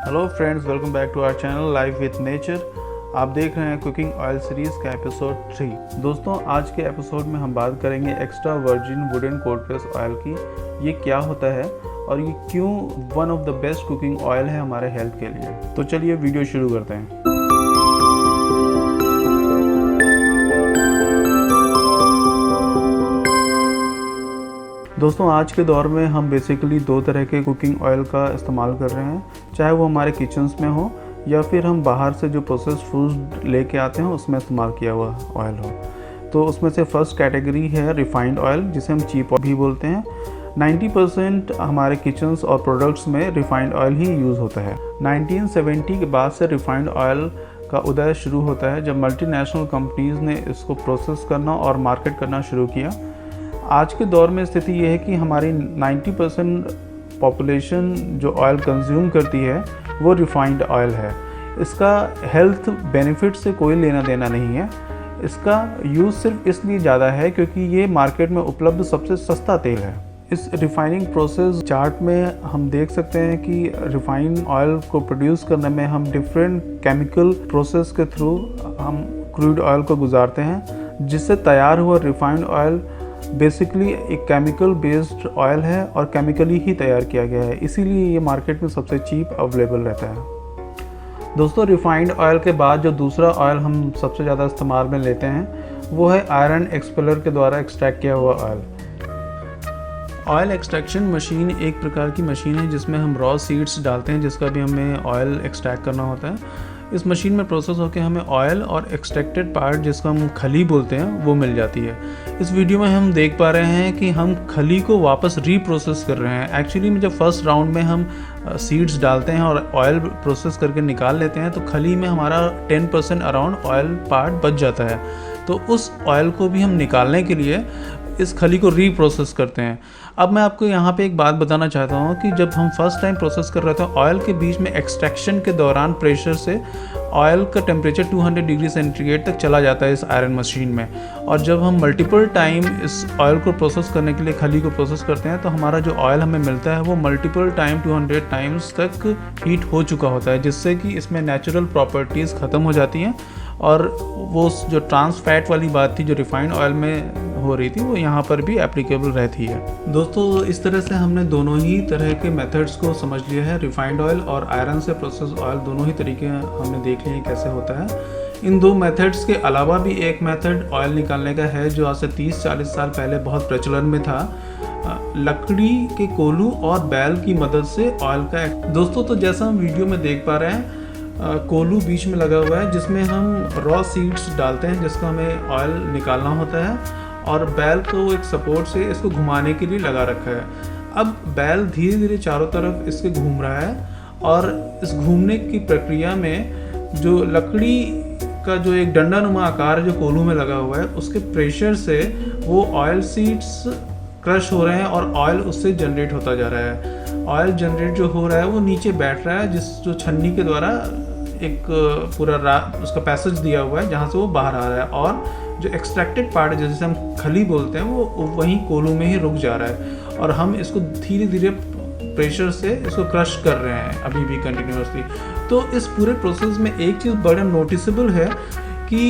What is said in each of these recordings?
Hello friends, welcome back to our channel life with nature. आप देख रहे हैं कुकिंग ऑयल सीरीज़ का एपिसोड 3। दोस्तों, आज के एपिसोड में हम बात करेंगे extra virgin wooden cold press oil की। ये क्या होता है और ये क्यों one of the best cooking oil है हमारे हेल्थ के लिए। तो चलिए वीडियो शुरू करते हैं। दोस्तों, आज के दौर में हम बेसिकली दो तरह के कुकिंग ऑयल का इस्तेमाल कर रहे हैं, चाहे वो हमारे किचन्स में हो या फिर हम बाहर से जो प्रोसेस्ड फूड लेके आते हैं उसमें इस्तेमाल किया हुआ ऑयल हो। तो उसमें से फर्स्ट कैटेगरी है रिफाइंड ऑयल, जिसे हम चीप ऑयल भी बोलते हैं। 90% हमारे किचन्स और प्रोडक्ट्स में रिफाइंड ऑयल ही यूज़ होता है। 1970 के बाद से रिफाइंड ऑयल का उदय शुरू होता है, जब मल्टीनेशनल कंपनीज़ ने इसको प्रोसेस करना और मार्केट करना शुरू किया। आज के दौर में स्थिति यह है कि हमारी 90% पॉपुलेशन जो ऑयल कंज्यूम करती है वो रिफाइंड ऑयल है। इसका हेल्थ बेनिफिट से कोई लेना देना नहीं है। इसका यूज़ सिर्फ इसलिए ज़्यादा है क्योंकि ये मार्केट में उपलब्ध सबसे सस्ता तेल है। इस रिफाइनिंग प्रोसेस चार्ट में हम देख सकते हैं कि रिफाइंड ऑयल को प्रोड्यूस करने में हम डिफरेंट केमिकल प्रोसेस के थ्रू हम क्रूड ऑयल को गुजारते हैं, जिससे तैयार हुआ रिफाइंड ऑयल बेसिकली एक केमिकल बेस्ड ऑयल है और केमिकली ही तैयार किया गया है, इसीलिए ये मार्केट में सबसे चीप अवेलेबल रहता है। दोस्तों, रिफाइंड ऑयल के बाद जो दूसरा ऑयल हम सबसे ज़्यादा इस्तेमाल में लेते हैं वो है आयरन एक्सपेलर के द्वारा एक्सट्रैक्ट किया हुआ ऑयल। ऑयल एक्सट्रैक्शन मशीन एक प्रकार की मशीन है जिसमें हम रॉ सीड्स डालते हैं, जिसका भी हमें ऑयल एक्सट्रैक्ट करना होता है। इस मशीन में प्रोसेस होकर हमें ऑयल और एक्सट्रैक्टेड पार्ट, जिसको हम खली बोलते हैं, वो मिल जाती है। इस वीडियो में हम देख पा रहे हैं कि हम खली को वापस रीप्रोसेस कर रहे हैं। एक्चुअली में जब फर्स्ट राउंड में हम सीड्स डालते हैं और ऑयल प्रोसेस करके निकाल लेते हैं तो खली में हमारा 10% अराउंड ऑयल पार्ट बच जाता है। तो उस ऑयल को भी हम निकालने के लिए इस खली को रीप्रोसेस करते हैं। अब मैं आपको यहाँ पे एक बात बताना चाहता हूँ कि जब हम फर्स्ट टाइम प्रोसेस कर रहे थे ऑयल के बीच में एक्सट्रैक्शन के दौरान प्रेशर से ऑयल का टेम्परेचर 200 डिग्री सेंटीग्रेड तक चला जाता है इस आयरन मशीन में। और जब हम मल्टीपल टाइम इस ऑयल को प्रोसेस करने के लिए खली को प्रोसेस करते हैं तो हमारा जो ऑयल हमें मिलता है वो मल्टीपल टाइम 200 टाइम्स तक हीट हो चुका होता है, जिससे कि इसमें नेचुरल प्रॉपर्टीज़ ख़त्म हो जाती हैं और वो जो ट्रांस फैट वाली बात थी जो रिफाइंड ऑयल में हो रही थी वो यहाँ पर भी एप्लीकेबल रहती है। दोस्तों, इस तरह से हमने दोनों ही तरह के मेथड्स को समझ लिया है। रिफाइंड ऑयल और आयरन से प्रोसेस ऑयल दोनों ही तरीके हमने देख लिए कैसे होता है। इन दो मेथड्स के अलावा भी एक मेथड ऑयल निकालने का है जो आज से 30-40 साल पहले बहुत प्रचलन में था। लकड़ी के कोलू और बैल की मदद से ऑयल का। दोस्तों, तो जैसा हम वीडियो में देख पा रहे हैं, कोलू बीच में लगा हुआ है जिसमें हम रॉ सीड्स डालते हैं जिसका हमें ऑयल निकालना होता है, और बैल को एक सपोर्ट से इसको घुमाने के लिए लगा रखा है। अब बैल धीरे धीरे चारों तरफ इसके घूम रहा है और इस घूमने की प्रक्रिया में जो लकड़ी का जो एक डंडानुमा आकार जो कोलू में लगा हुआ है उसके प्रेशर से वो ऑयल सीड्स क्रश हो रहे हैं और ऑयल उससे जनरेट होता जा रहा है। ऑयल जनरेट जो हो रहा है वो नीचे बैठ रहा है, जो छन्नी के द्वारा एक पूरा उसका पैसेज दिया हुआ है जहाँ से वो बाहर आ रहा है, और जो एक्सट्रैक्टेड पार्ट है जैसे हम खली बोलते हैं वो वहीं कोलू में ही रुक जा रहा है और हम इसको धीरे धीरे प्रेशर से इसको क्रश कर रहे हैं अभी भी कंटिन्यूसली। तो इस पूरे प्रोसेस में एक चीज़ बड़ा नोटिसेबल है कि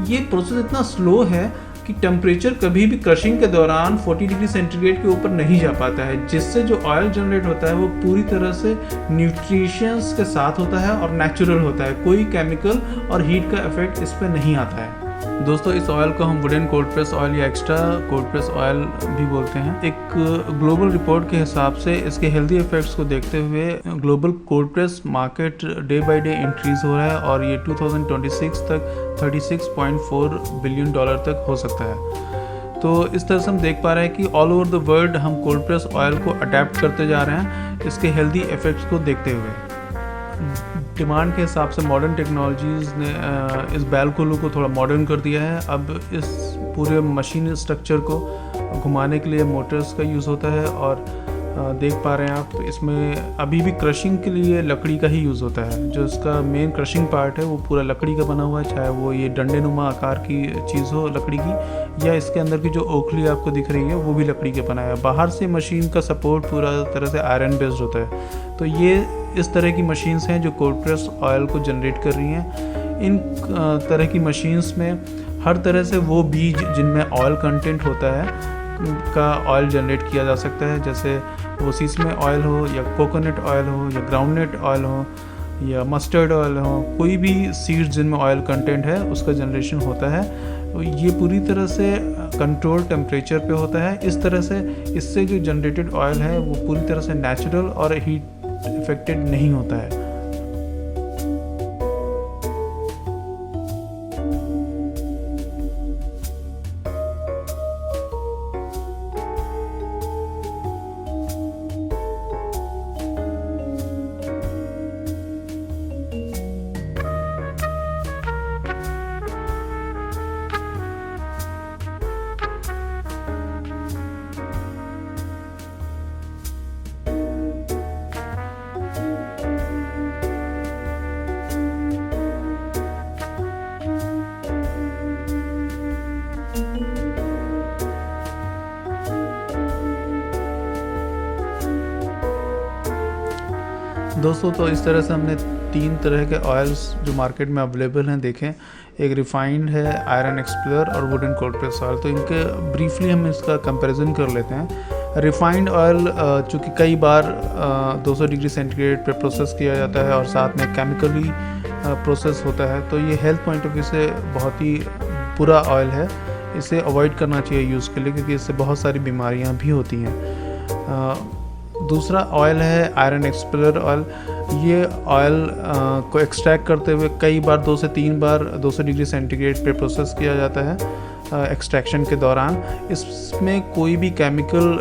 ये प्रोसेस इतना स्लो है कि टेम्परेचर कभी भी क्रशिंग के दौरान 40 डिग्री सेंटीग्रेड के ऊपर नहीं जा पाता है, जिससे जो ऑयल जनरेट होता है वो पूरी तरह से न्यूट्रिशंस के साथ होता है और नेचुरल होता है। कोई केमिकल और हीट का इफेक्ट इस पर नहीं आता है। दोस्तों, इस ऑयल को हम वुडन कोल्ड प्रेस ऑयल या एक्स्ट्रा कोल्ड प्रेस ऑयल भी बोलते हैं। एक ग्लोबल रिपोर्ट के हिसाब से इसके हेल्दी इफेक्ट्स को देखते हुए global cold press market day by day increase हो रहा है और ये 2026 तक $36.4 बिलियन तक हो सकता है। तो इस तरह से हम देख पा रहे हैं कि ऑल ओवर द वर्ल्ड हम कोल्ड प्रेस ऑयल को अडेप्ट करते जा रहे हैं इसके हेल्दी इफेक्ट्स को देखते हुए। डिमांड के हिसाब से मॉडर्न टेक्नोलॉजीज़ ने इस बैल कोलू को थोड़ा मॉडर्न कर दिया है। अब इस पूरे मशीन स्ट्रक्चर को घुमाने के लिए मोटर्स का यूज़ होता है और देख पा रहे हैं आप, इसमें अभी भी क्रशिंग के लिए लकड़ी का ही यूज़ होता है। जो इसका मेन क्रशिंग पार्ट है वो पूरा लकड़ी का बना हुआ है, चाहे वो ये डंडे नुमा आकार की चीज़ हो लकड़ी की, या इसके अंदर की जो ओखली आपको दिख रही है वो भी लकड़ी के बनाया है। बाहर से मशीन का सपोर्ट पूरा तरह से आयरन बेस्ड होता है। तो ये इस तरह की मशीन्स हैं जो कोल्ड प्रेस ऑयल को जनरेट कर रही हैं। इन तरह की मशीन्स में हर तरह से वो बीज जिनमें ऑयल कंटेंट होता है का ऑयल जनरेट किया जा सकता है, जैसे वो सीसमे ऑयल हो या कोकोनट ऑयल हो या ग्राउंडनट ऑयल हो या मस्टर्ड ऑयल हो, कोई भी सीड्स जिनमें ऑयल कंटेंट है उसका जनरेशन होता है। ये पूरी तरह से कंट्रोल टेम्परेचर पे होता है। इस तरह से इससे जो जनरेटेड ऑयल है वो पूरी तरह से नेचुरल और हीट इफेक्टेड नहीं होता है। दोस्तों, तो इस तरह से हमने 3 तरह के ऑयल्स जो मार्केट में अवेलेबल हैं देखें। एक रिफाइंड है, आयरन एक्सप्लोरर और वुडन कोल्ड प्रेस ऑयल। तो इनके ब्रीफली हम इसका कंपैरिजन कर लेते हैं। रिफाइंड ऑयल चूँकि कई बार 200 डिग्री सेंटीग्रेड पे प्रोसेस किया जाता है और साथ में केमिकली प्रोसेस होता है, तो ये हेल्थ पॉइंट ऑफ व्यू से बहुत ही बुरा ऑयल है। इसे अवॉइड करना चाहिए यूज़ के लिए, क्योंकि इससे बहुत सारी बीमारियां भी होती हैं। दूसरा ऑयल है आयरन एक्सप्लोरर ऑयल। ये ऑयल को एक्सट्रैक्ट करते हुए कई बार 2 से 3 बार 200 डिग्री सेंटीग्रेड पे प्रोसेस किया जाता है एक्सट्रैक्शन के दौरान। इसमें कोई भी केमिकल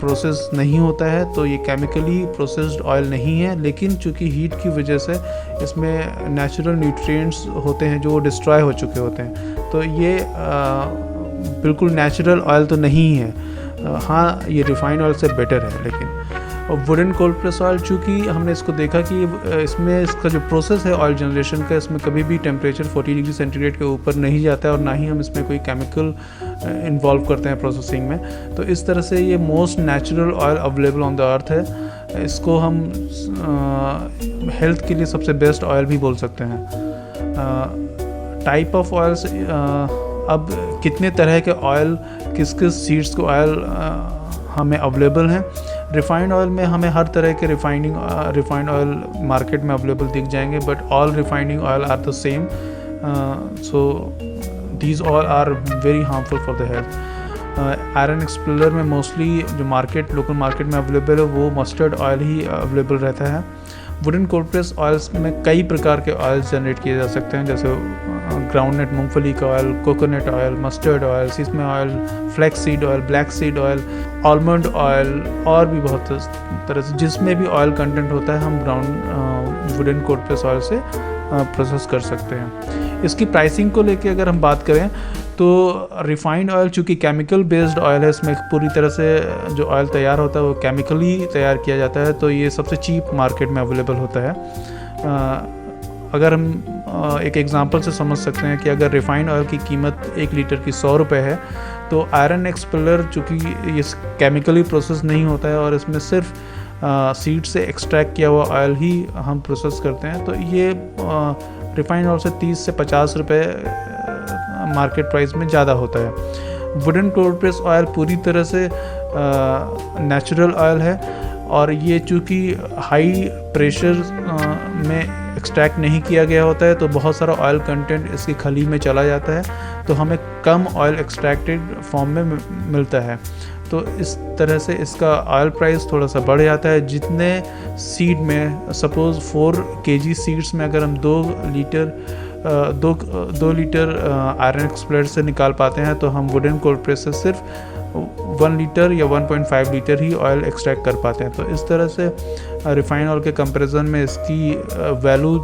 प्रोसेस नहीं होता है, तो ये केमिकली प्रोसेस्ड ऑयल नहीं है। लेकिन चूँकि हीट की वजह से इसमें नेचुरल न्यूट्रिएंट्स होते हैं जो डिस्ट्रॉय हो चुके होते हैं, तो ये बिल्कुल नेचुरल ऑयल तो नहीं है। हाँ, ये रिफाइंड ऑयल से बेटर है। लेकिन वुडन कोल्ड प्रेस ऑयल, चूँकि हमने इसको देखा कि इसमें इसका जो प्रोसेस है ऑयल जनरेशन का, इसमें कभी भी टेम्परेचर 40 डिग्री सेंटीग्रेड के ऊपर नहीं जाता है और ना ही हम इसमें कोई केमिकल इन्वॉल्व करते हैं प्रोसेसिंग में। तो इस तरह से ये most natural oil available on the earth है। इसको हम हेल्थ के लिए सबसे बेस्ट ऑयल भी बोल सकते हैं। टाइप ऑफ ऑयल्स, अब कितने तरह के ऑयल, किस किस सीड्स को ऑयल हमें अवेलेबल हैं। रिफाइंड ऑयल में हमें हर तरह के रिफाइंड ऑयल मार्केट में अवेलेबल दिख जाएंगे, but all refining oil are the same, so these all are very harmful for the health. Iron explorer में मोस्टली जो लोकल मार्केट में अवेलेबल है वो मस्टर्ड ऑयल ही अवेलेबल रहता है। वुडन कोल्ड प्रेस ऑयल्स में कई प्रकार के ऑयल्स जनरेट किए जा सकते हैं, जैसे ग्राउंडनट मूंगफली का oil, coconut oil, mustard oil, sesame oil, flax seed oil, black seed oil, almond oil और भी बहुत तरह से जिसमें भी ऑयल कंटेंट होता है हम वुडन कोल्ड प्रेस ऑयल से प्रोसेस कर सकते हैं। इसकी प्राइसिंग को लेके अगर हम बात करें तो रिफाइंड ऑयल चूँकि केमिकल बेस्ड ऑयल है, इसमें पूरी तरह से जो ऑयल तैयार होता है वो केमिकली तैयार किया जाता है, तो ये सबसे चीप मार्केट में अवेलेबल होता है। अगर हम एक एग्जांपल से समझ सकते हैं कि अगर रिफाइंड ऑयल की कीमत 1 लीटर की 100 रुपये है, तो आयरन एक्सप्लोरर चूँकि ये केमिकली प्रोसेस नहीं होता है और इसमें सिर्फ सीड से एक्सट्रैक्ट किया हुआ ऑयल ही हम प्रोसेस करते हैं, तो ये रिफाइंड ऑयल से 30 से 50 रुपये मार्केट प्राइस में ज़्यादा होता है। वुडन कोल्ड प्रेस ऑयल पूरी तरह से नेचुरल ऑयल है और ये चूँकि हाई प्रेशर में एक्सट्रैक्ट नहीं किया गया होता है, तो बहुत सारा ऑयल कंटेंट इसकी खली में चला जाता है, तो हमें कम ऑयल एक्सट्रैक्टेड फॉर्म में मिलता है। तो इस तरह से इसका ऑयल प्राइस थोड़ा सा बढ़ जाता है। जितने सीड में सपोज़ 4 kg सीड्स में अगर हम 2 लीटर आयरन एक्सप्लोरर से निकाल पाते हैं, तो हम वुडन कोल्ड प्रेस से सिर्फ 1 लीटर या 1.5 लीटर ही ऑयल एक्सट्रैक्ट कर पाते हैं। तो इस तरह से रिफाइंड ऑयल के कंपैरिजन में इसकी वैल्यू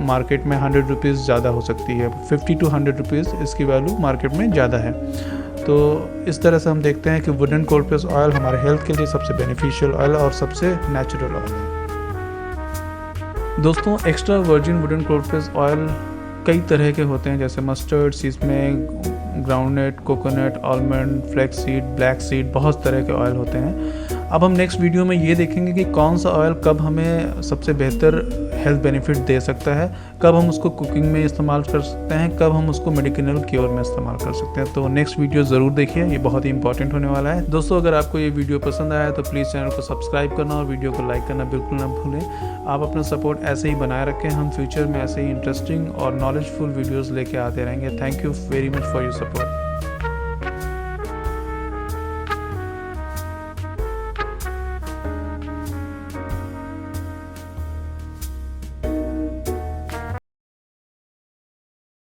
मार्केट में 100 रुपीज़ ज़्यादा हो सकती है। 50 to 100 रुपीज़ इसकी वैल्यू मार्केट में ज़्यादा है। तो इस तरह से हम देखते हैं कि वुडन कोल्ड प्रेस ऑयल हमारे हेल्थ के लिए सबसे बेनिफिशियल ऑयल और सबसे नेचुरल ऑयल है। दोस्तों, extra virgin wooden cold press oil कई तरह के होते हैं, जैसे मस्टर्ड, इसमें groundnut, coconut, almond, flax seed, black seed, बहुत तरह के ऑयल होते हैं। अब हम नेक्स्ट वीडियो में ये देखेंगे कि कौन सा ऑयल कब हमें सबसे बेहतर हेल्थ बेनिफिट दे सकता है, कब हम उसको कुकिंग में इस्तेमाल कर सकते हैं, कब हम उसको मेडिसिनल क्योर में इस्तेमाल कर सकते हैं। तो नेक्स्ट वीडियो ज़रूर देखिए, ये बहुत ही इंपॉर्टेंट होने वाला है। दोस्तों, अगर आपको ये वीडियो पसंद आया तो प्लीज़ चैनल को सब्सक्राइब करना और वीडियो को लाइक करना बिल्कुल ना भूलें। आप अपना सपोर्ट ऐसे ही बनाए रखें, हम फ्यूचर में ऐसे ही इंटरेस्टिंग और नॉलेजफुल वीडियोज़ लेके आते रहेंगे। Thank you very much for your support.